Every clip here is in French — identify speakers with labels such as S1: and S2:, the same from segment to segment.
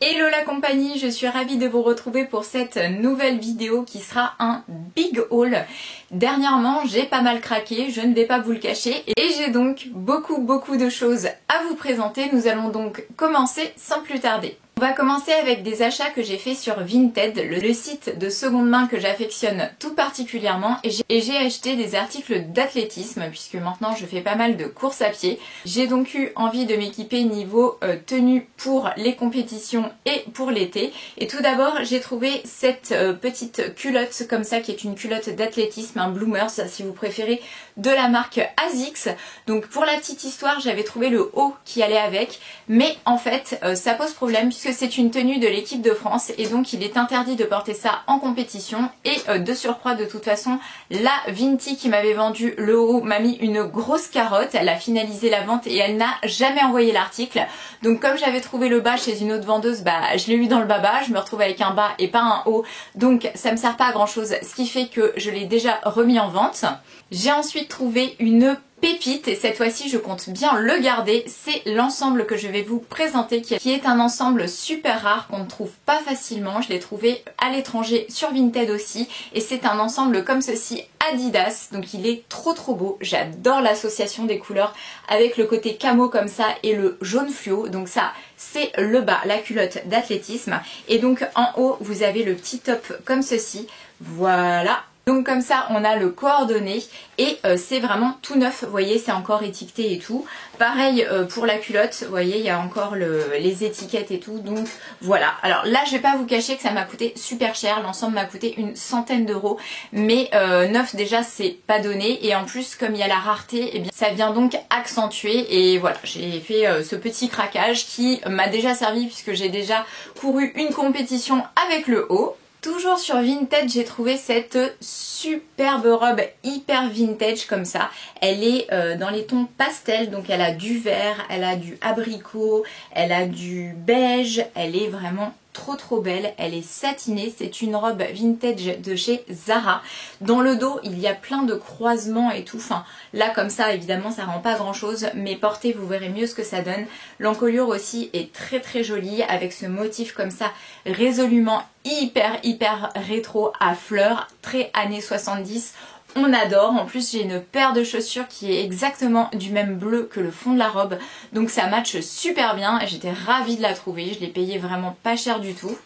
S1: Hello la compagnie, je suis ravie de vous retrouver pour cette nouvelle vidéo qui sera un big haul. Dernièrement, j'ai pas mal craqué, je ne vais pas vous le cacher, et j'ai donc beaucoup de choses à vous présenter. Nous allons donc commencer sans plus tarder. On va commencer avec des achats que j'ai fait sur Vinted, le site de seconde main que j'affectionne tout particulièrement, et j'ai acheté des articles d'athlétisme puisque maintenant je fais pas mal de courses à pied. J'ai donc eu envie de m'équiper niveau tenue pour les compétitions et pour l'été. Et tout d'abord, j'ai trouvé cette petite culotte comme ça qui est une culotte d'athlétisme, un Bloomers si vous préférez, de la marque ASICS. Donc pour la petite histoire, j'avais trouvé le haut qui allait avec, mais en fait ça pose problème puisque c'est une tenue de l'équipe de France et donc il est interdit de porter ça en compétition. Et de surcroît, de toute façon, la Vinti qui m'avait vendu le haut m'a mis une grosse carotte. Elle a finalisé la vente et elle n'a jamais envoyé l'article. Donc comme j'avais trouvé le bas chez une autre vendeuse, je l'ai eu dans le baba, je me retrouve avec un bas et pas un haut, donc ça me sert pas à grand chose, ce qui fait que je l'ai déjà remis en vente. J'ai ensuite trouvé une pépite et cette fois-ci je compte bien le garder. C'est l'ensemble que je vais vous présenter qui est un ensemble super rare qu'on ne trouve pas facilement. Je l'ai trouvé à l'étranger sur Vinted aussi et c'est un ensemble comme ceci Adidas, donc il est trop beau. J'adore l'association des couleurs avec le côté camo comme ça et le jaune fluo. Donc ça c'est le bas, la culotte d'athlétisme, et donc en haut vous avez le petit top comme ceci, voilà. Donc comme ça on a le coordonné et c'est vraiment tout neuf, vous voyez, c'est encore étiqueté et tout. Pareil pour la culotte, vous voyez, il y a encore les étiquettes et tout, donc voilà. Alors là je vais pas vous cacher que ça m'a coûté super cher, l'ensemble m'a coûté une centaine d'euros, mais neuf déjà c'est pas donné, et en plus comme il y a la rareté, eh bien, ça vient donc accentuer, et voilà, j'ai fait ce petit craquage qui m'a déjà servi puisque j'ai déjà couru une compétition avec le haut. Toujours sur Vinted, j'ai trouvé cette superbe robe hyper vintage comme ça. Elle est dans les tons pastels, donc elle a du vert, elle a du abricot, elle a du beige, elle est vraiment trop belle, elle est satinée, c'est une robe vintage de chez Zara. Dans le dos il y a plein de croisements et tout, enfin là comme ça évidemment ça rend pas grand chose, mais portée vous verrez mieux ce que ça donne. L'encolure aussi est très jolie avec ce motif comme ça résolument hyper rétro à fleurs, très années 70. On adore. En plus j'ai une paire de chaussures qui est exactement du même bleu que le fond de la robe, donc ça matche super bien. J'étais ravie de la trouver, je l'ai payée vraiment pas cher du tout.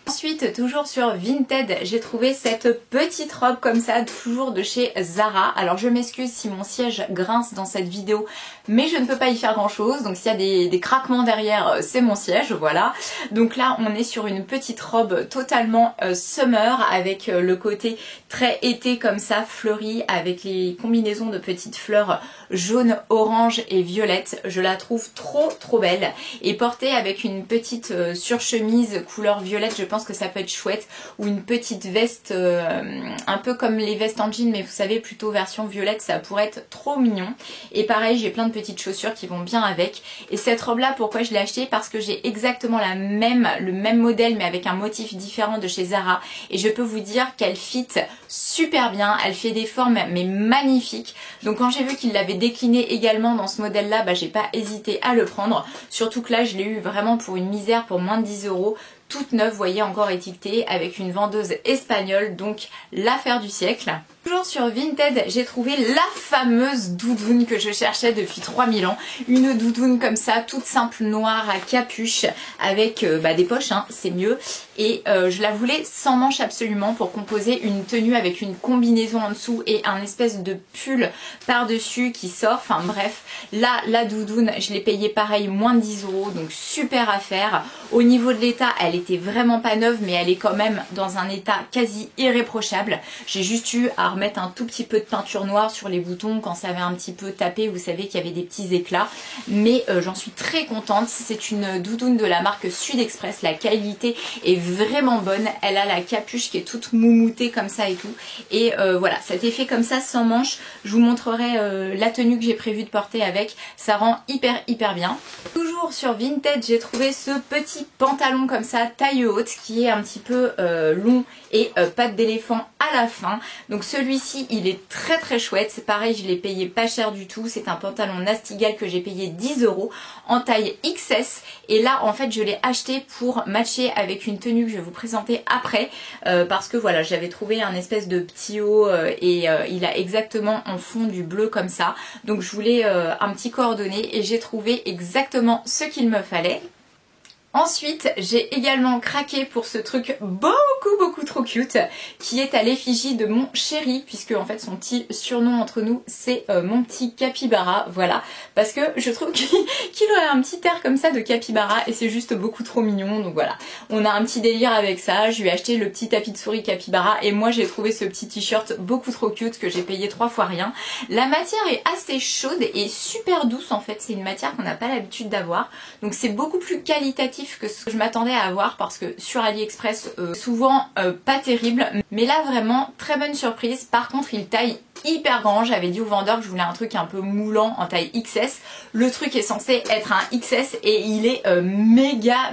S1: Ensuite, toujours sur Vinted, j'ai trouvé cette petite robe comme ça, toujours de chez Zara. Alors je m'excuse si mon siège grince dans cette vidéo, mais je ne peux pas y faire grand chose, donc s'il y a des craquements derrière, c'est mon siège, voilà. Donc là on est sur une petite robe totalement summer, avec le côté très été comme ça, fleuri, avec les combinaisons de petites fleurs jaune, orange et violette. Je la trouve trop belle, et portée avec une petite surchemise couleur violette, je pense que ça peut être chouette, ou une petite veste un peu comme les vestes en jean, mais vous savez plutôt version violette, ça pourrait être trop mignon. Et pareil, j'ai plein de petites chaussures qui vont bien avec. Et cette robe là, pourquoi je l'ai achetée? Parce que j'ai exactement le même modèle mais avec un motif différent de chez Zara, et je peux vous dire qu'elle fit super bien, elle fait des formes mais magnifiques. Donc quand j'ai vu qu'il l'avait décliné également dans ce modèle là, j'ai pas hésité à le prendre, surtout que là je l'ai eu vraiment pour une misère, pour moins de 10 euros, toute neuve, vous voyez, encore étiquetée, avec une vendeuse espagnole, donc l'affaire du siècle. Toujours sur Vinted, j'ai trouvé la fameuse doudoune que je cherchais depuis 3000 ans. Une doudoune comme ça, toute simple, noire, à capuche, avec des poches, hein, c'est mieux. Et je la voulais sans manches absolument pour composer une tenue avec une combinaison en dessous et un espèce de pull par-dessus qui sort. Enfin bref, là, la doudoune, je l'ai payée pareil, moins de 10 euros, donc super affaire. Au niveau de l'état, elle était vraiment pas neuve, mais elle est quand même dans un état quasi irréprochable. J'ai juste eu à remettre un tout petit peu de peinture noire sur les boutons quand ça avait un petit peu tapé, vous savez qu'il y avait des petits éclats, mais j'en suis très contente. C'est une doudoune de la marque Sud Express, la qualité est vraiment bonne, elle a la capuche qui est toute moumoutée comme ça et tout, et voilà, cet effet comme ça sans manches, je vous montrerai la tenue que j'ai prévu de porter avec, ça rend hyper bien. Toujours toujours sur Vinted, j'ai trouvé ce petit pantalon comme ça, taille haute, qui est un petit peu long et patte d'éléphant à la fin. Donc celui-ci, il est très très chouette. C'est pareil, je l'ai payé pas cher du tout. C'est un pantalon Nastigal que j'ai payé 10 € en taille XS. Et là, en fait, je l'ai acheté pour matcher avec une tenue que je vais vous présenter après. Parce que voilà, j'avais trouvé un espèce de petit haut et il a exactement en fond du bleu comme ça. Donc je voulais un petit coordonné et j'ai trouvé exactement ce qu'il me fallait. Ensuite, j'ai également craqué pour ce truc beaucoup trop cute qui est à l'effigie de mon chéri, puisque en fait son petit surnom entre nous c'est mon petit capybara, voilà, parce que je trouve qu'il aurait un petit air comme ça de capybara et c'est juste beaucoup trop mignon. Donc voilà, on a un petit délire avec ça. Je lui ai acheté le petit tapis de souris capybara et moi j'ai trouvé ce petit t-shirt beaucoup trop cute que j'ai payé 3 fois rien. La matière est assez chaude et super douce en fait, c'est une matière qu'on n'a pas l'habitude d'avoir, donc c'est beaucoup plus qualitatif que ce que je m'attendais à avoir, parce que sur AliExpress souvent pas terrible, mais là vraiment très bonne surprise. Par contre il taille hyper grand, j'avais dit au vendeur que je voulais un truc un peu moulant en taille XS, le truc est censé être un XS et il est méga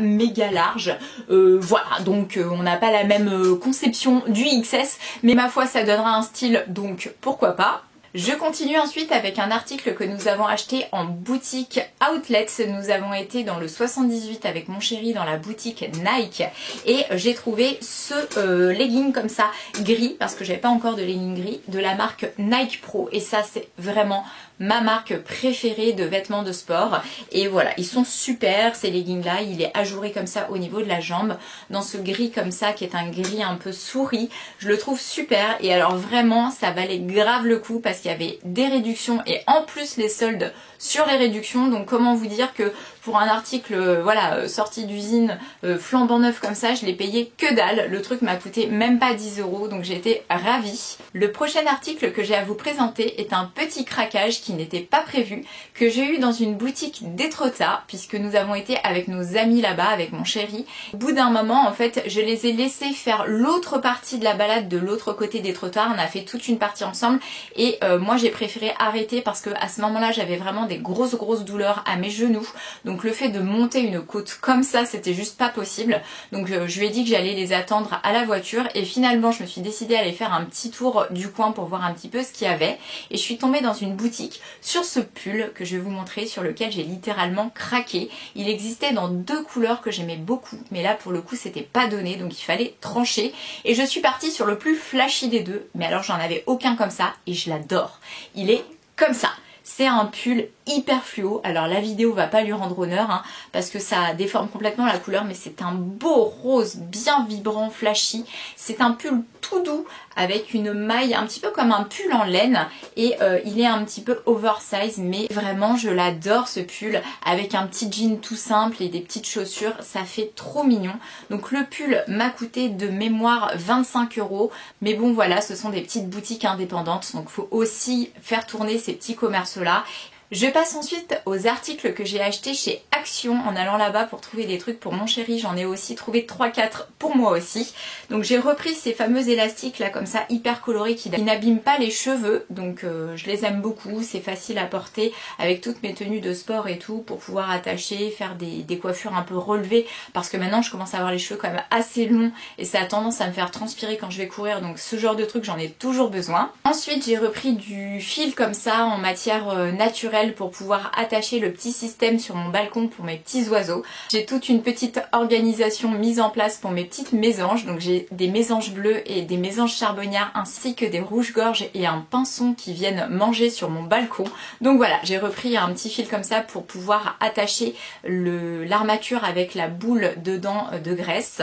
S1: large, voilà, donc on n'a pas la même conception du XS, mais ma foi ça donnera un style, donc pourquoi pas. Je continue ensuite avec un article que nous avons acheté en boutique Outlet. Nous avons été dans le 78 avec mon chéri dans la boutique Nike et j'ai trouvé ce legging comme ça gris, parce que j'avais pas encore de legging gris, de la marque Nike Pro, et ça c'est vraiment ma marque préférée de vêtements de sport. Et voilà, ils sont super ces leggings là, il est ajouré comme ça au niveau de la jambe dans ce gris comme ça qui est un gris un peu souris. Je le trouve super et alors vraiment ça valait grave le coup parce qu'il y avait des réductions et en plus les soldes sur les réductions. Donc comment vous dire que pour un article voilà sorti d'usine flambant neuf comme ça, je l'ai payé que dalle. Le truc m'a coûté même pas 10 €, donc j'ai été ravie. Le prochain article que j'ai à vous présenter est un petit craquage qui n'était pas prévu, que j'ai eu dans une boutique d'Étretat, puisque nous avons été avec nos amis là-bas, avec mon chéri. Au bout d'un moment, en fait, je les ai laissés faire l'autre partie de la balade de l'autre côté d'Étretat. On a fait toute une partie ensemble et moi j'ai préféré arrêter parce que à ce moment-là, j'avais vraiment des grosses douleurs à mes genoux. Donc le fait de monter une côte comme ça, c'était juste pas possible. Donc je lui ai dit que j'allais les attendre à la voiture et finalement, je me suis décidée à aller faire un petit tour du coin pour voir un petit peu ce qu'il y avait. Et je suis tombée dans une boutique sur ce pull que je vais vous montrer, sur lequel j'ai littéralement craqué. Il existait dans 2 couleurs que j'aimais beaucoup, mais là pour le coup c'était pas donné, donc il fallait trancher. Et je suis partie sur le plus flashy des deux, mais alors j'en avais aucun comme ça et je l'adore. Il est comme ça. C'est un pull hyper fluo. Alors la vidéo va pas lui rendre honneur hein, parce que ça déforme complètement la couleur, mais c'est un beau rose bien vibrant, flashy. C'est un pull tout doux avec une maille un petit peu comme un pull en laine et il est un petit peu oversize, mais vraiment je l'adore ce pull avec un petit jean tout simple et des petites chaussures, ça fait trop mignon. Donc le pull m'a coûté de mémoire 25 €, mais bon voilà, ce sont des petites boutiques indépendantes, donc faut aussi faire tourner ces petits commerces là. Je passe ensuite aux articles que j'ai achetés chez Action en allant là-bas pour trouver des trucs pour mon chéri. J'en ai aussi trouvé 3-4 pour moi aussi. Donc j'ai repris ces fameux élastiques là comme ça hyper colorés qui n'abîment pas les cheveux. Donc je les aime beaucoup, c'est facile à porter avec toutes mes tenues de sport et tout pour pouvoir attacher, faire des coiffures un peu relevées parce que maintenant je commence à avoir les cheveux quand même assez longs et ça a tendance à me faire transpirer quand je vais courir. Donc ce genre de truc j'en ai toujours besoin. Ensuite j'ai repris du fil comme ça en matière naturelle pour pouvoir attacher le petit système sur mon balcon pour mes petits oiseaux. J'ai toute une petite organisation mise en place pour mes petites mésanges. Donc j'ai des mésanges bleus et des mésanges charbonnières ainsi que des rouges-gorges et un pinson qui viennent manger sur mon balcon. Donc voilà, j'ai repris un petit fil comme ça pour pouvoir attacher l'armature avec la boule dedans de graisse.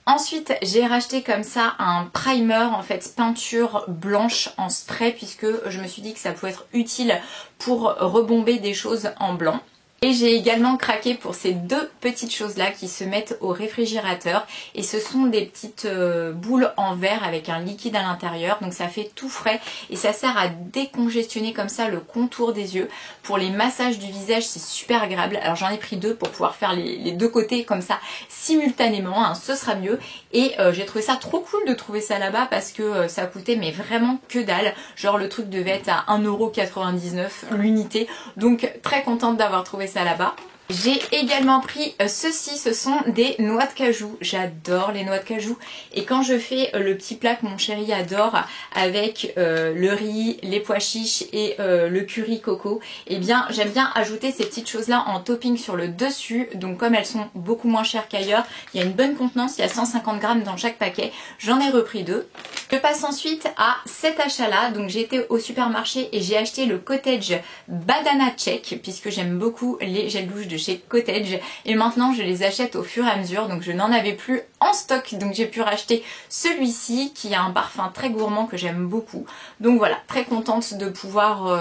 S1: Ensuite j'ai racheté comme ça un primer, en fait peinture blanche en spray, puisque je me suis dit que ça pouvait être utile pour rebomber des choses en blanc. Et j'ai également craqué pour ces 2 petites choses là qui se mettent au réfrigérateur et ce sont des petites boules en verre avec un liquide à l'intérieur, donc ça fait tout frais et ça sert à décongestionner comme ça le contour des yeux. Pour les massages du visage c'est super agréable. Alors j'en ai pris 2 pour pouvoir faire les 2 côtés comme ça simultanément hein, ce sera mieux. Et j'ai trouvé ça trop cool de trouver ça là-bas parce que ça coûtait mais vraiment que dalle. Genre le truc devait être à 1,99 € l'unité, donc très contente d'avoir trouvé ça là-bas. J'ai également pris ceci, ce sont des noix de cajou. J'adore les noix de cajou et quand je fais le petit plat que mon chéri adore avec le riz, les pois chiches et le curry coco, eh bien j'aime bien ajouter ces petites choses là en topping sur le dessus. Donc comme elles sont beaucoup moins chères qu'ailleurs, il y a une bonne contenance, il y a 150 grammes dans chaque paquet. J'en ai repris 2. Je passe ensuite à cet achat là. Donc j'ai été au supermarché et j'ai acheté le Cottage Badana Check puisque j'aime beaucoup les gels douche de chez Cottage et maintenant je les achète au fur et à mesure, donc je n'en avais plus en stock, donc j'ai pu racheter celui-ci qui a un parfum très gourmand que j'aime beaucoup. Donc voilà, très contente de pouvoir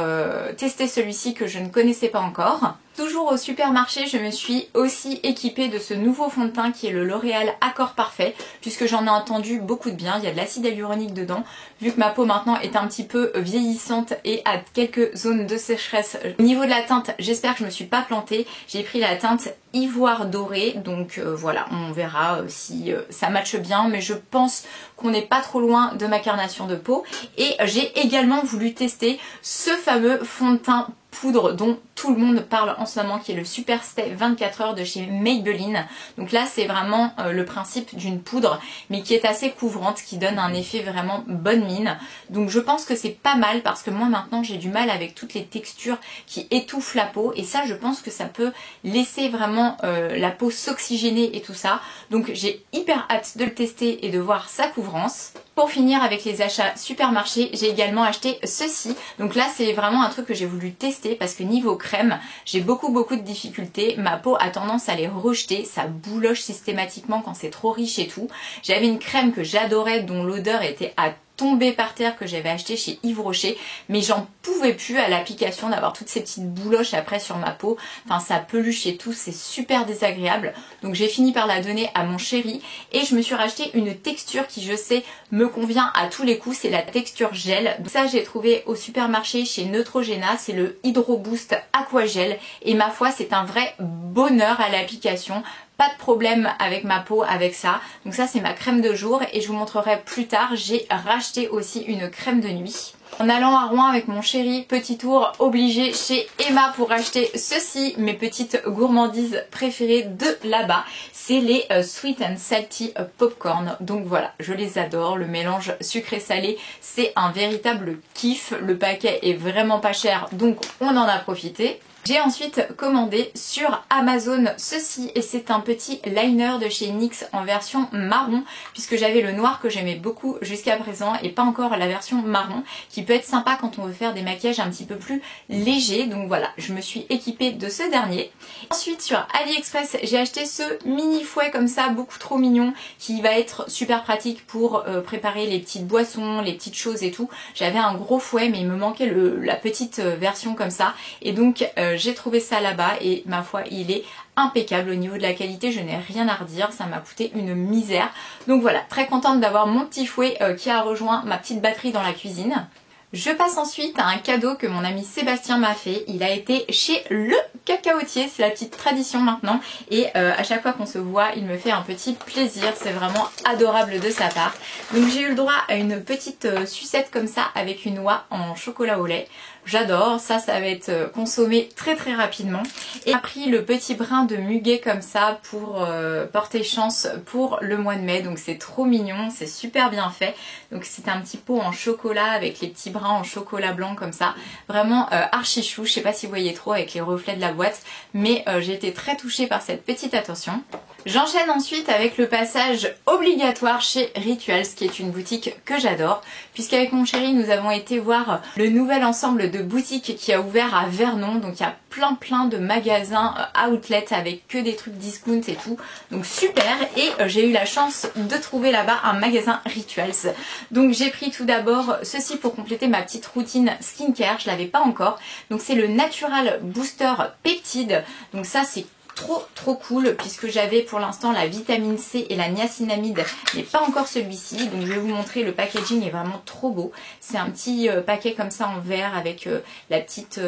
S1: tester celui-ci que je ne connaissais pas encore. Toujours au supermarché, je me suis aussi équipée de ce nouveau fond de teint qui est le L'Oréal Accord Parfait, puisque j'en ai entendu beaucoup de bien. Il y a de l'acide hyaluronique dedans, vu que ma peau maintenant est un petit peu vieillissante et a quelques zones de sécheresse. Au niveau de la teinte, j'espère que je me suis pas plantée. J'ai pris la teinte Ivoire Doré, donc voilà, on verra si ça matche bien, mais je pense qu'on n'est pas trop loin de ma carnation de peau. Et j'ai également voulu tester ce fameux fond de teint poudre dont tout le monde parle en ce moment, qui est le Super Stay 24 heures de chez Maybelline. Donc là c'est vraiment le principe d'une poudre mais qui est assez couvrante, qui donne un effet vraiment bonne mine. Donc je pense que c'est pas mal parce que moi maintenant j'ai du mal avec toutes les textures qui étouffent la peau et ça je pense que ça peut laisser vraiment la peau s'oxygéner et tout ça. Donc j'ai hyper hâte de le tester et de voir sa couvrance. Pour finir avec les achats supermarché, j'ai également acheté ceci. Donc là c'est vraiment un truc que j'ai voulu tester parce que niveau crème, j'ai beaucoup de difficultés. Ma peau a tendance à les rejeter, ça bouloche systématiquement quand c'est trop riche et tout. J'avais une crème que j'adorais dont l'odeur était à tomber par terre, que j'avais acheté chez Yves Rocher, mais j'en pouvais plus à l'application d'avoir toutes ces petites bouloches après sur ma peau. Enfin ça peluche et tout, c'est super désagréable. Donc j'ai fini par la donner à mon chéri et je me suis racheté une texture qui je sais me convient à tous les coups, c'est la texture gel. Donc ça j'ai trouvé au supermarché chez Neutrogena, c'est le Hydro Boost Aqua Gel et ma foi c'est un vrai bonheur à l'application. Pas de problème avec ma peau avec ça. Donc ça c'est ma crème de jour et je vous montrerai plus tard. J'ai racheté aussi une crème de nuit. En allant à Rouen avec mon chéri, petit tour obligé chez Emma pour acheter ceci, mes petites gourmandises préférées de là-bas. C'est les Sweet and Salty Popcorn. Donc voilà, je les adore. Le mélange sucré-salé, c'est un véritable kiff. Le paquet est vraiment pas cher, donc on en a profité. J'ai ensuite commandé sur Amazon ceci et c'est un petit liner de chez NYX en version marron puisque j'avais le noir que j'aimais beaucoup jusqu'à présent et pas encore la version marron qui peut être sympa quand on veut faire des maquillages un petit peu plus légers. Donc voilà, je me suis équipée de ce dernier. Ensuite sur AliExpress j'ai acheté ce mini fouet comme ça beaucoup trop mignon qui va être super pratique pour préparer les petites boissons, les petites choses et tout. J'avais un gros fouet mais il me manquait la petite version comme ça et donc j'ai trouvé ça là-bas et ma foi il est impeccable au niveau de la qualité, je n'ai rien à redire, ça m'a coûté une misère. Donc voilà, très contente d'avoir mon petit fouet qui a rejoint ma petite batterie dans la cuisine. Je passe ensuite à un cadeau que mon ami Sébastien m'a fait. Il a été chez Le Cacaotier, c'est la petite tradition maintenant. Et à chaque fois qu'on se voit, il me fait un petit plaisir. C'est vraiment adorable de sa part. Donc j'ai eu le droit à une petite sucette comme ça avec une oie en chocolat au lait. J'adore, ça va être consommé très rapidement. Et j'ai pris le petit brin de muguet comme ça pour porter chance pour le mois de mai. Donc c'est trop mignon, c'est super bien fait. Donc c'est un petit pot en chocolat avec les petits brins en chocolat blanc comme ça. Vraiment archi chou, je sais pas si vous voyez trop avec les reflets de la boîte. Mais j'ai été très touchée par cette petite attention. J'enchaîne ensuite avec le passage obligatoire chez Rituals qui est une boutique que j'adore puisqu'avec mon chéri nous avons été voir le nouvel ensemble de boutiques qui a ouvert à Vernon. Donc il y a plein de magasins outlet avec que des trucs discount et tout, donc super. Et j'ai eu la chance de trouver là-bas un magasin Rituals. Donc j'ai pris tout d'abord ceci pour compléter ma petite routine skincare, je l'avais pas encore. Donc c'est le Natural Booster Peptide, donc ça c'est trop cool puisque j'avais pour l'instant la vitamine C et la niacinamide mais pas encore celui-ci. Donc je vais vous montrer, le packaging est vraiment trop beau. C'est un petit paquet comme ça en verre avec la petite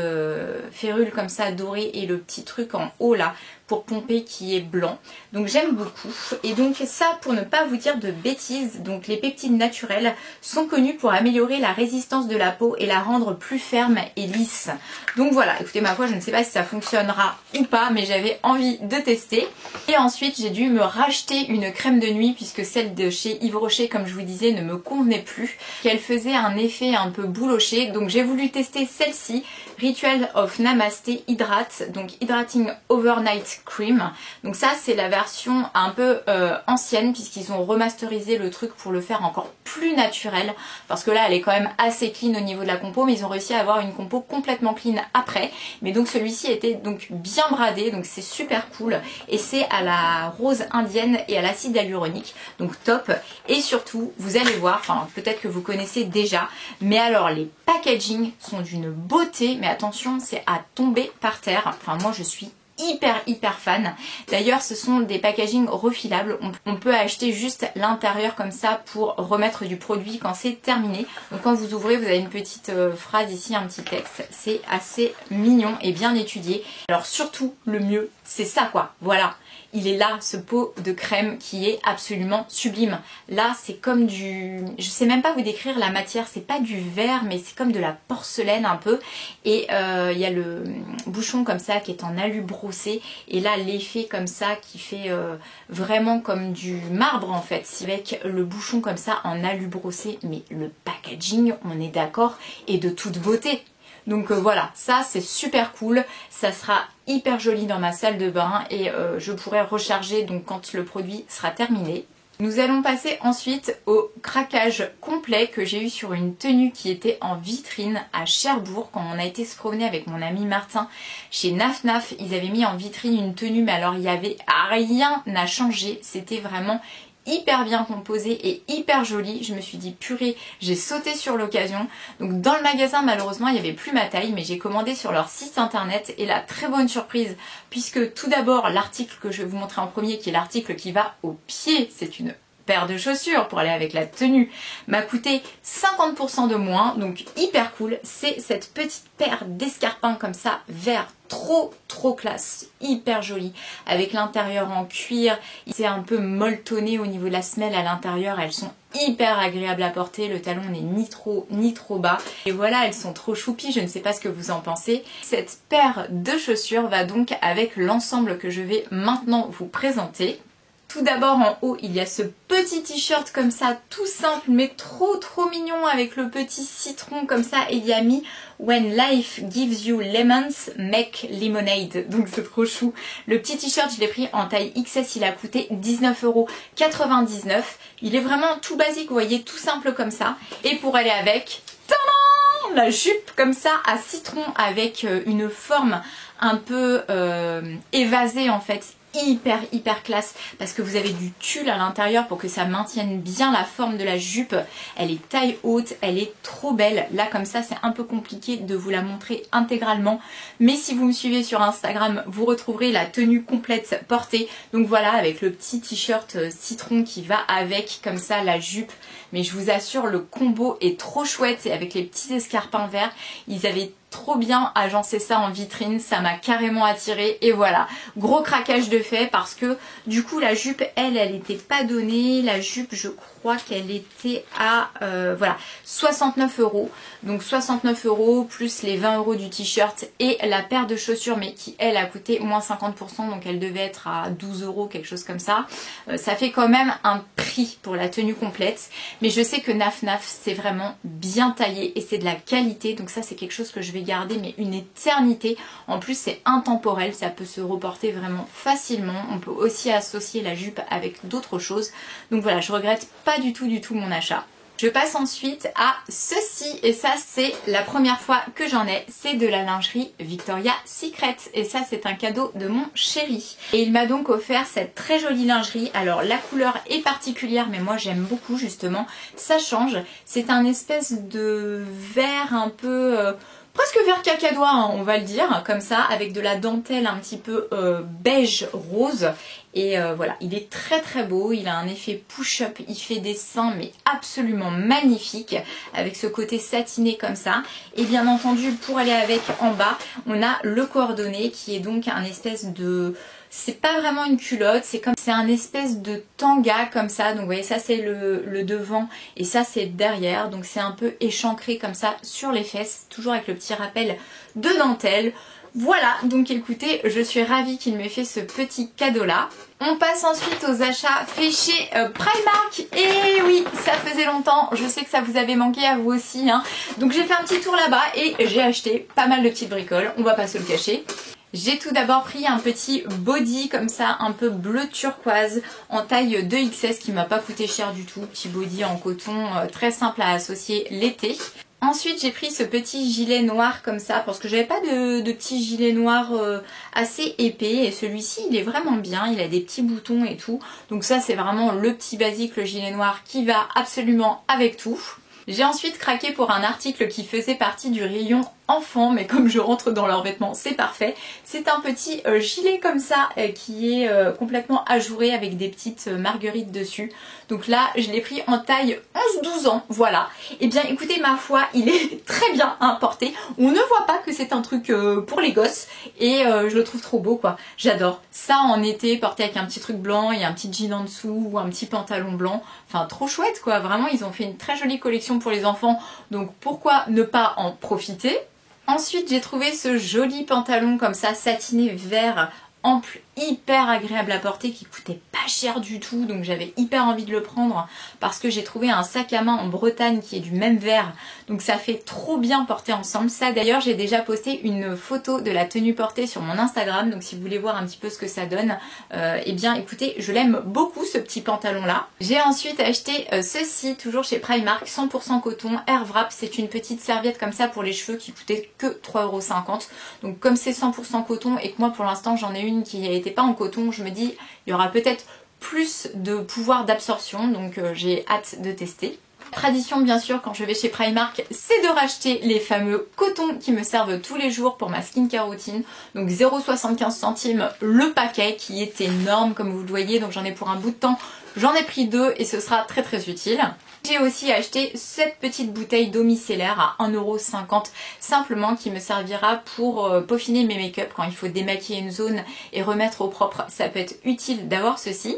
S1: férule comme ça dorée et le petit truc en haut là pour pomper qui est blanc. Donc j'aime beaucoup. Et donc ça, pour ne pas vous dire de bêtises, donc les peptides naturels sont connus pour améliorer la résistance de la peau et la rendre plus ferme et lisse. Donc voilà, écoutez, ma foi, je ne sais pas si ça fonctionnera ou pas, mais j'avais envie de tester. Et ensuite, j'ai dû me racheter une crème de nuit puisque celle de chez Yves Rocher, comme je vous disais, ne me convenait plus, qu'elle faisait un effet un peu bouloché. Donc j'ai voulu tester celle-ci, Ritual of Namasté Hydrate, donc Hydrating Overnight Cream. Donc ça, c'est la version un peu ancienne puisqu'ils ont remasterisé le truc pour le faire encore plus naturel, parce que là elle est quand même assez clean au niveau de la compo, mais ils ont réussi à avoir une compo complètement clean après. Mais donc celui-ci était donc bien bradé, donc c'est super cool, et c'est à la rose indienne et à l'acide hyaluronique, donc top. Et surtout vous allez voir, enfin peut-être que vous connaissez déjà, mais alors les packaging sont d'une beauté, mais attention, c'est à tomber par terre. Enfin moi je suis hyper fan. D'ailleurs ce sont des packaging refilables, on peut acheter juste l'intérieur comme ça pour remettre du produit quand c'est terminé. Donc quand vous ouvrez, vous avez une petite phrase ici, un petit texte. C'est assez mignon et bien étudié. Alors surtout le mieux, c'est ça quoi, voilà. Il est là, ce pot de crème qui est absolument sublime. Là, c'est comme du... Je sais même pas vous décrire la matière, c'est pas du verre, mais c'est comme de la porcelaine un peu. Et il y a le bouchon comme ça qui est en alu brossé. Et là, l'effet comme ça qui fait vraiment comme du marbre en fait. Avec le bouchon comme ça en alu brossé. Mais le packaging, on est d'accord, est de toute beauté. Donc voilà, ça c'est super cool, ça sera hyper joli dans ma salle de bain et je pourrai recharger donc quand le produit sera terminé. Nous allons passer ensuite au craquage complet que j'ai eu sur une tenue qui était en vitrine à Cherbourg quand on a été se promener avec mon ami Martin chez Naf Naf. Ils avaient mis en vitrine une tenue, mais alors il y avait rien à changer, c'était vraiment hyper bien composé et hyper joli. Je me suis dit purée, j'ai sauté sur l'occasion. Donc dans le magasin malheureusement il n'y avait plus ma taille, mais j'ai commandé sur leur site internet et la très bonne surprise, puisque tout d'abord l'article que je vais vous montrer en premier, qui est l'article qui va au pied, c'est une paire de chaussures pour aller avec la tenue, m'a coûté 50% de moins, donc hyper cool. C'est cette petite paire d'escarpins comme ça, vert, trop classe, hyper joli, avec l'intérieur en cuir. C'est un peu molletonné au niveau de la semelle à l'intérieur, elles sont hyper agréables à porter, le talon n'est ni trop bas. Et voilà, elles sont trop choupies, je ne sais pas ce que vous en pensez. Cette paire de chaussures va donc avec l'ensemble que je vais maintenant vous présenter. Tout d'abord en haut il y a ce petit t-shirt comme ça tout simple mais trop mignon avec le petit citron comme ça, et il y a mis When life gives you lemons, make lemonade. Donc c'est trop chou. Le petit t-shirt je l'ai pris en taille XS, il a coûté 19,99 €. Il est vraiment tout basique, vous voyez, tout simple comme ça. Et pour aller avec, tadam, la jupe comme ça à citron avec une forme un peu évasée en fait. Hyper classe, parce que vous avez du tulle à l'intérieur pour que ça maintienne bien la forme de la jupe. Elle est taille haute, elle est trop belle. Là comme ça c'est un peu compliqué de vous la montrer intégralement, mais si vous me suivez sur Instagram vous retrouverez la tenue complète portée. Donc voilà, avec le petit t-shirt citron qui va avec comme ça la jupe. Mais je vous assure, le combo est trop chouette, et avec les petits escarpins verts, ils avaient trop bien agencé ça en vitrine, ça m'a carrément attirée. Et voilà, gros craquage de fait, parce que du coup la jupe elle était pas donnée. La jupe je crois qu'elle était à voilà 69 €. Donc 69 € plus les 20 € du t-shirt et la paire de chaussures, mais qui elle a coûté moins 50%, donc elle devait être à 12 €, quelque chose comme ça. Ça fait quand même un prix pour la tenue complète, mais je sais que Naf Naf c'est vraiment bien taillé et c'est de la qualité, donc ça c'est quelque chose que je vais garder mais une éternité. En plus c'est intemporel, ça peut se reporter vraiment facilement. On peut aussi associer la jupe avec d'autres choses. Donc voilà, je regrette pas du tout mon achat. Je passe ensuite à ceci, et ça c'est la première fois que j'en ai, c'est de la lingerie Victoria's Secret, et ça c'est un cadeau de mon chéri. Et il m'a donc offert cette très jolie lingerie. Alors la couleur est particulière, mais moi j'aime beaucoup justement, ça change. C'est un espèce de vert un peu... presque vert cacadois, hein, on va le dire, comme ça, avec de la dentelle un petit peu beige rose. Et voilà, il est très beau, il a un effet push-up, il fait des seins mais absolument magnifique, avec ce côté satiné comme ça. Et bien entendu, pour aller avec en bas, on a le coordonné qui est donc un espèce de... c'est pas vraiment une culotte, c'est un espèce de tanga comme ça. Donc vous voyez, ça c'est le devant et ça c'est derrière. Donc c'est un peu échancré comme ça sur les fesses, toujours avec le petit rappel de dentelle. Voilà, donc écoutez, je suis ravie qu'il m'ait fait ce petit cadeau là. On passe ensuite aux achats faits chez Primark. Et oui, ça faisait longtemps, je sais que ça vous avait manqué à vous aussi, hein. Donc j'ai fait un petit tour là-bas et j'ai acheté pas mal de petites bricoles, on va pas se le cacher. J'ai tout d'abord pris un petit body comme ça, un peu bleu turquoise, en taille 2XS qui m'a pas coûté cher du tout. Petit body en coton, très simple à associer l'été. Ensuite j'ai pris ce petit gilet noir comme ça parce que j'avais pas de petit gilet noir assez épais et celui-ci il est vraiment bien, il a des petits boutons et tout. Donc ça c'est vraiment le petit basique, le gilet noir qui va absolument avec tout. J'ai ensuite craqué pour un article qui faisait partie du rayon enfant, mais comme je rentre dans leurs vêtements, c'est parfait. C'est un petit gilet comme ça qui est complètement ajouré avec des petites marguerites dessus. Donc là, je l'ai pris en taille 11-12 ans, voilà. Et bien écoutez, ma foi, il est très bien à porter. On ne voit pas que c'est un truc pour les gosses et je le trouve trop beau quoi. J'adore. Ça en été, porté avec un petit truc blanc et un petit jean en dessous ou un petit pantalon blanc. Enfin, trop chouette quoi. Vraiment, ils ont fait une très jolie collection pour les enfants. Donc pourquoi ne pas en profiter ? Ensuite j'ai trouvé ce joli pantalon comme ça satiné vert ample, hyper agréable à porter, qui coûtait pas cher du tout, donc j'avais hyper envie de le prendre parce que j'ai trouvé un sac à main en Bretagne qui est du même vert, donc ça fait trop bien porter ensemble. Ça d'ailleurs j'ai déjà posté une photo de la tenue portée sur mon Instagram, donc si vous voulez voir un petit peu ce que ça donne, eh bien écoutez, je l'aime beaucoup ce petit pantalon là. J'ai ensuite acheté ceci, toujours chez Primark, 100% coton, Air Wrap, c'est une petite serviette comme ça pour les cheveux qui coûtait que 3,50 €, donc comme c'est 100% coton et que moi pour l'instant j'en ai une qui n'était pas en coton, je me dis il y aura peut-être plus de pouvoir d'absorption, donc j'ai hâte de tester. Tradition bien sûr quand je vais chez Primark, c'est de racheter les fameux cotons qui me servent tous les jours pour ma skincare routine. Donc 0,75 centimes le paquet qui est énorme comme vous le voyez, donc j'en ai pour un bout de temps. J'en ai pris 2 et ce sera très très utile. J'ai aussi acheté cette petite bouteille d'eau micellaire à 1,50 € simplement qui me servira pour peaufiner mes make-up quand il faut démaquiller une zone et remettre au propre. Ça peut être utile d'avoir ceci.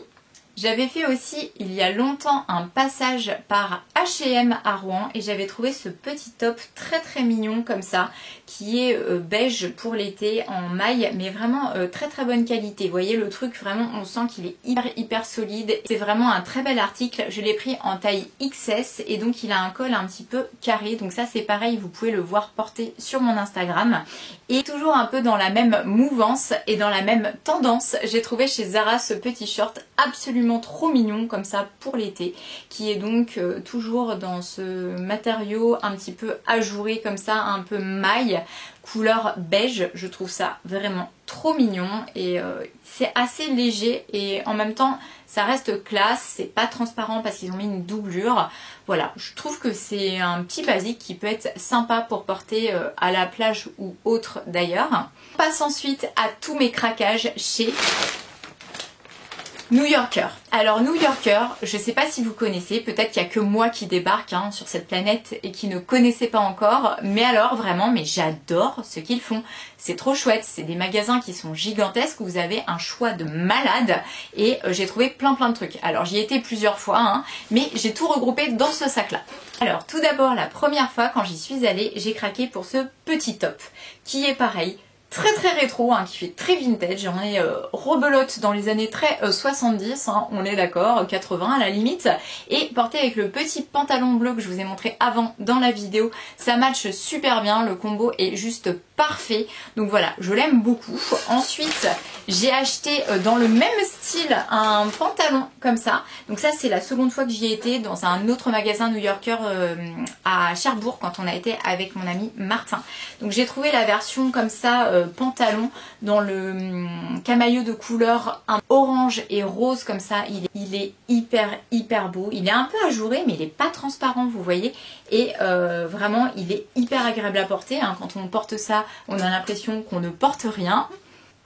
S1: J'avais fait aussi il y a longtemps un passage par H&M à Rouen et j'avais trouvé ce petit top très très mignon comme ça qui est beige pour l'été en maille mais vraiment très très bonne qualité. Vous voyez le truc, vraiment on sent qu'il est hyper solide. C'est vraiment un très bel article. Je l'ai pris en taille XS et donc il a un col un petit peu carré. Donc ça c'est pareil, vous pouvez le voir porter sur mon Instagram. Et toujours un peu dans la même mouvance et dans la même tendance, j'ai trouvé chez Zara ce petit short absolument trop mignon comme ça pour l'été qui est donc toujours dans ce matériau un petit peu ajouré comme ça, un peu maille couleur beige. Je trouve ça vraiment trop mignon et c'est assez léger et en même temps ça reste classe, c'est pas transparent parce qu'ils ont mis une doublure. Voilà, je trouve que c'est un petit basique qui peut être sympa pour porter à la plage ou autre d'ailleurs. On passe ensuite à tous mes craquages chez New Yorker. Alors New Yorker, je sais pas si vous connaissez, peut-être qu'il n'y a que moi qui débarque sur cette planète et qui ne connaissait pas encore, mais alors vraiment, mais j'adore ce qu'ils font. C'est trop chouette, c'est des magasins qui sont gigantesques où vous avez un choix de malade et j'ai trouvé plein de trucs. Alors j'y étais plusieurs fois, mais j'ai tout regroupé dans ce sac là. Alors tout d'abord, la première fois quand j'y suis allée, j'ai craqué pour ce petit top qui est pareil, très rétro, qui fait très vintage. On est rebelote dans les années très 70, on est d'accord, 80 à la limite, et porté avec le petit pantalon bleu que je vous ai montré avant dans la vidéo, ça matche super bien, le combo est juste parfait, donc voilà, je l'aime beaucoup. Ensuite j'ai acheté dans le même style un pantalon comme ça, donc ça c'est la seconde fois que j'y ai été dans un autre magasin New Yorker à Cherbourg quand on a été avec mon ami Martin. Donc j'ai trouvé la version comme ça pantalon dans le camailleux de couleur un orange et rose comme ça, il est hyper beau, il est un peu ajouré mais il est pas transparent vous voyez et vraiment il est hyper agréable à porter, quand on porte ça on a l'impression qu'on ne porte rien.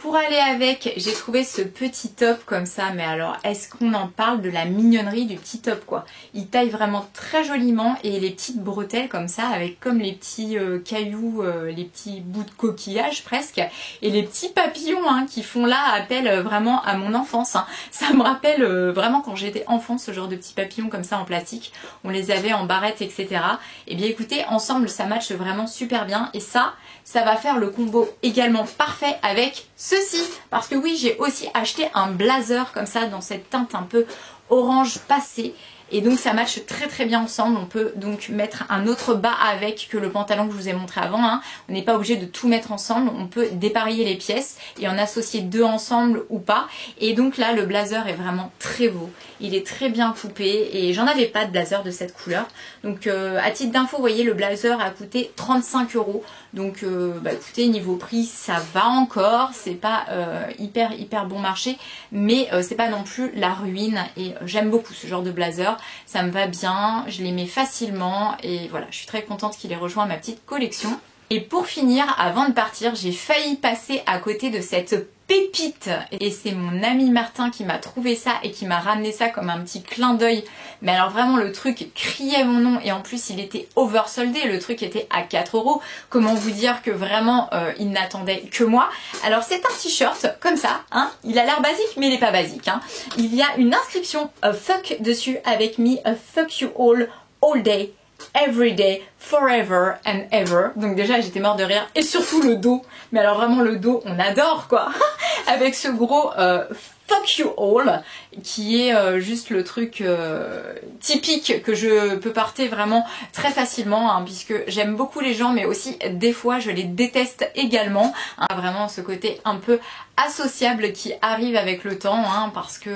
S1: Pour aller avec, j'ai trouvé ce petit top comme ça, mais alors est-ce qu'on en parle de la mignonnerie du petit top quoi. Il taille vraiment très joliment et les petites bretelles comme ça avec comme les petits cailloux, les petits bouts de coquillage presque et les petits papillons hein, qui font là appel vraiment à mon enfance. Hein. Ça me rappelle vraiment quand j'étais enfant ce genre de petits papillons comme ça en plastique. On les avait en barrette etc. Et bien écoutez, ensemble ça matche vraiment super bien et ça va faire le combo également parfait avec ceci, parce que oui j'ai aussi acheté un blazer comme ça dans cette teinte un peu orange passé et donc ça matche très très bien ensemble. On peut donc mettre un autre bas avec que le pantalon que je vous ai montré avant hein. On n'est pas obligé de tout mettre ensemble, on peut dépareiller les pièces et en associer deux ensemble ou pas. Et donc là le blazer est vraiment très beau, il est très bien coupé et j'en avais pas de blazer de cette couleur. Donc à titre d'info vous voyez le blazer a coûté 35 €. Donc bah écoutez niveau prix ça va encore, c'est pas hyper bon marché mais c'est pas non plus la ruine et j'aime beaucoup ce genre de blazer, ça me va bien, je les mets facilement et voilà je suis très contente qu'il ait rejoint ma petite collection. Et pour finir, avant de partir, j'ai failli passer à côté de cette pépite et c'est mon ami Martin qui m'a trouvé ça et qui m'a ramené ça comme un petit clin d'œil. Mais alors vraiment le truc criait mon nom et en plus il était oversoldé, le truc était à 4 €. Comment vous dire que vraiment il n'attendait que moi. Alors c'est un t-shirt comme ça, hein. Il a l'air basique mais il n'est pas basique. Hein. Il y a une inscription fuck dessus avec me fuck you all day. Every day, forever and ever. Donc déjà j'étais morte de rire. Et surtout le dos. Mais alors vraiment le dos on adore quoi. Avec ce gros fuck you all qui est juste le truc typique que je peux porter vraiment très facilement hein, puisque j'aime beaucoup les gens mais aussi des fois je les déteste également hein, vraiment ce côté un peu associable qui arrive avec le temps hein, parce que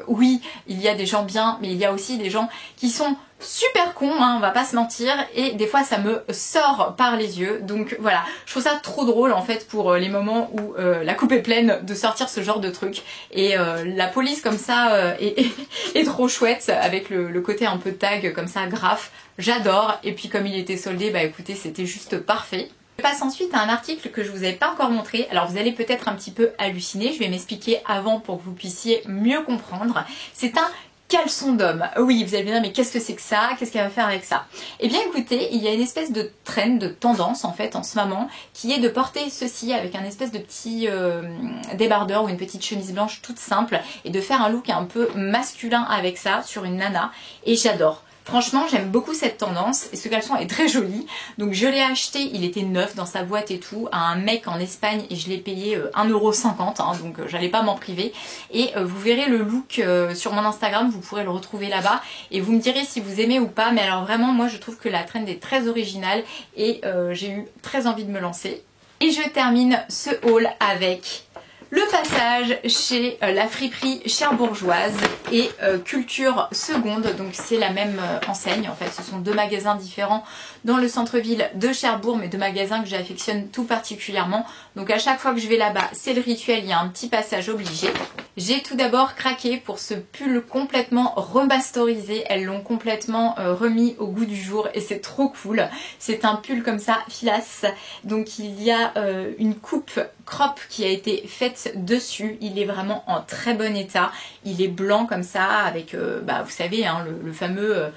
S1: oui il y a des gens bien mais il y a aussi des gens qui sont super cons hein, on va pas se mentir et des fois ça me sort par les yeux donc voilà je trouve ça trop drôle en fait pour les moments où la coupe est pleine de sortir ce genre de truc et la police comme ça est trop chouette avec le côté un peu tag comme ça graphe, j'adore et puis comme il était soldé bah écoutez c'était juste parfait. Je passe ensuite à un article que je vous avais pas encore montré, alors vous allez peut-être un petit peu halluciner, je vais m'expliquer avant pour que vous puissiez mieux comprendre. C'est un caleçon d'homme. Oui, vous allez me dire mais qu'est-ce que c'est que ça? Qu'est-ce qu'elle va faire avec ça? Eh bien écoutez, il y a une espèce de trend, de tendance en fait en ce moment qui est de porter ceci avec un espèce de petit débardeur ou une petite chemise blanche toute simple et de faire un look un peu masculin avec ça sur une nana et j'adore. Franchement j'aime beaucoup cette tendance et ce caleçon est très joli donc je l'ai acheté, il était neuf dans sa boîte et tout à un mec en Espagne et je l'ai payé 1,50 € hein, donc j'allais pas m'en priver et vous verrez le look sur mon Instagram, vous pourrez le retrouver là-bas et vous me direz si vous aimez ou pas mais alors vraiment moi je trouve que la trend est très originale et j'ai eu très envie de me lancer. Et je termine ce haul avec le passage chez la friperie cherbourgeoise et Culture Seconde, donc c'est la même enseigne en fait, ce sont deux magasins différents dans le centre-ville de Cherbourg, mais deux magasins que j'affectionne tout particulièrement. Donc à chaque fois que je vais là-bas, c'est le rituel, il y a un petit passage obligé. J'ai tout d'abord craqué pour ce pull complètement remasterisé, elles l'ont complètement remis au goût du jour et c'est trop cool. C'est un pull comme ça, filasse, donc il y a une coupe crop qui a été faite dessus, il est vraiment en très bon état, il est blanc comme ça avec vous savez hein, le fameux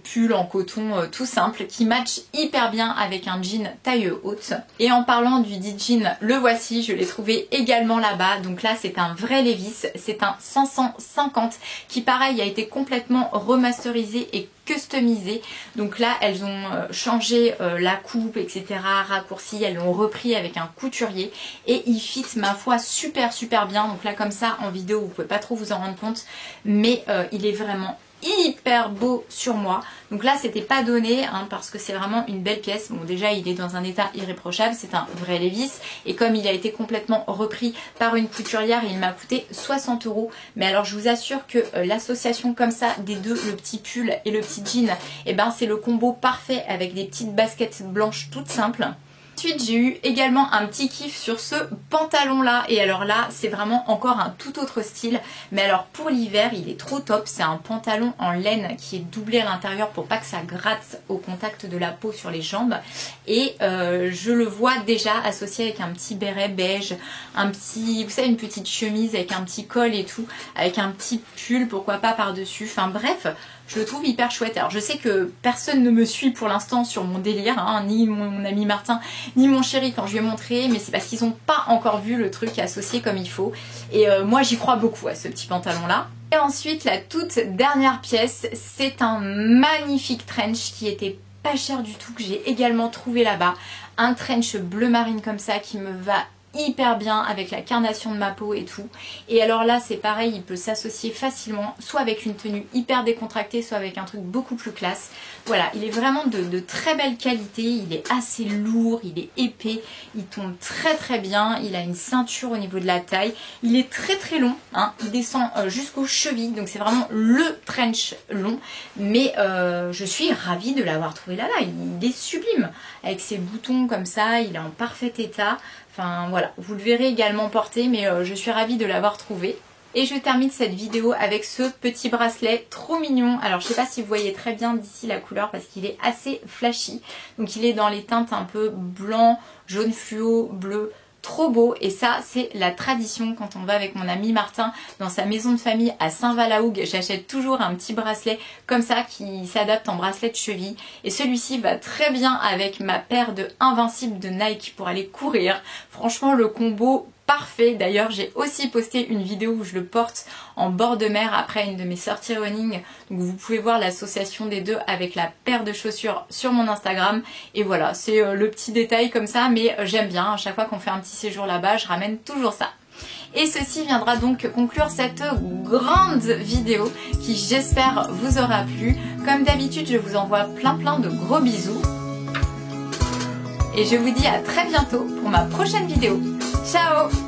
S1: pull en coton tout simple qui match hyper bien avec un jean taille haute. Et en parlant du dit jean, le voici, je l'ai trouvé également là-bas, donc là c'est un vrai Levi's, c'est un 550 qui pareil a été complètement remasterisé et customisé. Donc là elles ont changé la coupe etc, raccourci, elles l'ont repris avec un couturier et il fit ma foi super bien. Donc là comme ça en vidéo vous pouvez pas trop vous en rendre compte mais il est vraiment hyper beau sur moi. Donc là c'était pas donné hein, parce que c'est vraiment une belle pièce. Bon déjà il est dans un état irréprochable, c'est un vrai Levi's et comme il a été complètement repris par une couturière il m'a coûté 60 €. Mais alors je vous assure que l'association comme ça des deux, le petit pull et le petit jean, et ben c'est le combo parfait avec des petites baskets blanches toutes simples. Ensuite j'ai eu également un petit kiff sur ce pantalon là, et alors là c'est vraiment encore un tout autre style, mais alors pour l'hiver il est trop top. C'est un pantalon en laine qui est doublé à l'intérieur pour pas que ça gratte au contact de la peau sur les jambes, et je le vois déjà associé avec un petit béret beige, un petit, vous savez, une petite chemise avec un petit col et tout, avec un petit pull pourquoi pas par dessus, enfin bref, je le trouve hyper chouette. Alors je sais que personne ne me suit pour l'instant sur mon délire, hein, ni mon ami Martin, ni mon chéri quand je lui ai montré, mais c'est parce qu'ils n'ont pas encore vu le truc associé comme il faut. Et moi j'y crois beaucoup à ce petit pantalon là. Et ensuite la toute dernière pièce, c'est un magnifique trench qui était pas cher du tout, que j'ai également trouvé là-bas. Un trench bleu marine comme ça qui me va hyper bien avec la carnation de ma peau et tout. Et alors là c'est pareil, il peut s'associer facilement soit avec une tenue hyper décontractée, soit avec un truc beaucoup plus classe. Voilà, il est vraiment de très belle qualité, il est assez lourd, il est épais, il tombe très très bien, il a une ceinture au niveau de la taille, il est très très long, hein, il descend jusqu'aux chevilles, donc c'est vraiment le trench long, mais je suis ravie de l'avoir trouvé là, il est sublime, avec ses boutons comme ça, il est en parfait état. Enfin voilà, vous le verrez également porté, mais je suis ravie de l'avoir trouvé. Et je termine cette vidéo avec ce petit bracelet trop mignon. Alors je sais pas si vous voyez très bien d'ici la couleur parce qu'il est assez flashy. Donc il est dans les teintes un peu blanc, jaune fluo, bleu. Trop beau, et ça c'est la tradition quand on va avec mon ami Martin dans sa maison de famille à Saint-Valahougue. J'achète toujours un petit bracelet comme ça qui s'adapte en bracelet de cheville, et celui-ci va très bien avec ma paire de Invincible de Nike pour aller courir. Franchement le combo parfait. D'ailleurs j'ai aussi posté une vidéo où je le porte en bord de mer après une de mes sorties running, donc vous pouvez voir l'association des deux avec la paire de chaussures sur mon Instagram. Et voilà, c'est le petit détail comme ça, mais j'aime bien, à chaque fois qu'on fait un petit séjour là-bas je ramène toujours ça. Et ceci viendra donc conclure cette grande vidéo qui j'espère vous aura plu. Comme d'habitude je vous envoie plein de gros bisous et je vous dis à très bientôt pour ma prochaine vidéo. Ciao!